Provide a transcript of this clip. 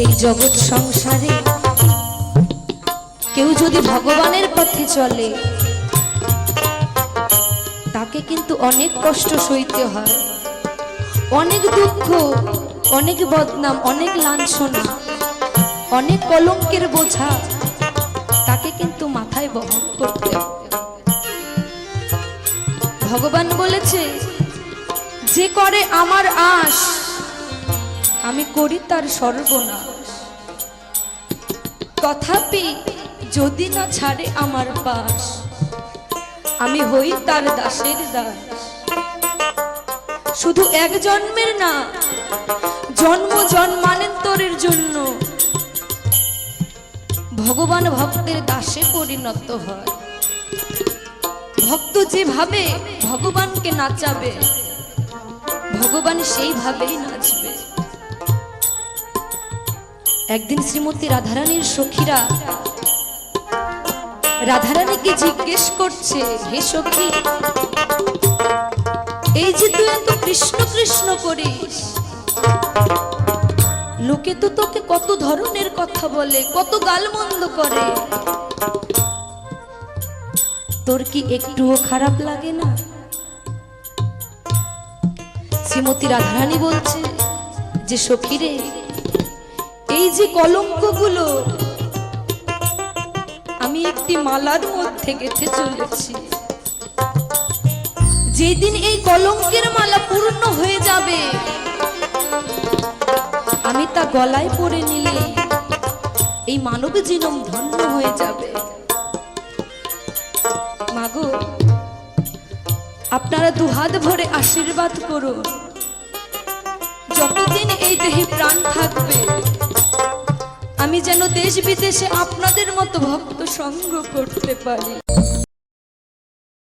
এই জগৎ সংসারে কেউ যদি ভগবানের পথে চলে তাকে কিন্তু অনেক কষ্ট সইতে হয়, অনেক দুঃখ, অনেক বদনাম, অনেক লাঞ্ছনা, অনেক কলঙ্কের বোঝা তাকে কিন্তু মাথায় বহন করতে হয়। ভগবান বলেছে, যে করে আমার আশ আমি করি তার সর্বনাশ। তথাপি যদি না ছাড়ে আমার পাশ আমি হই তার দাসের দাস। শুধু এক জন্মের না, জন্ম জন্মান্তরের জন্য ভগবান ভক্তের দাসে পরিণত হয়। ভক্ত যেভাবে ভগবানকে নাচাবে ভগবান সেইভাবেই নাচবে। একদিন শ্রীমতী রাধারানীর সখীরা রাধারানীকে জিজ্ঞেস করছে, হে সখী, এই যে তুই এত কৃষ্ণ কৃষ্ণ করিস, লোকে তো তোকে কত ধরনের কথা বলে, কত গালমন্দ করে, তোর কি একটুও খারাপ লাগে না? শ্রীমতী রাধারানী বলছে যে সখীরে, এই যে কলঙ্কগুলো আমি একটি মালার মধ্যে গেঁথে চলেছি, যেদিন এই কলঙ্কের মালা পূর্ণ হয়ে যাবে আমি তা গলায় পরে নিলে এই মানব জীবন ধন্য হয়ে যাবে। মাগো, আপনারা দুহাত ভরে আশীর্বাদ করুন, যতদিন এই দেহে প্রাণ থাকবে আমি যেন দেশ বিদেশে আপনাদের মতো ভক্ত সঙ্গ করতে পারি।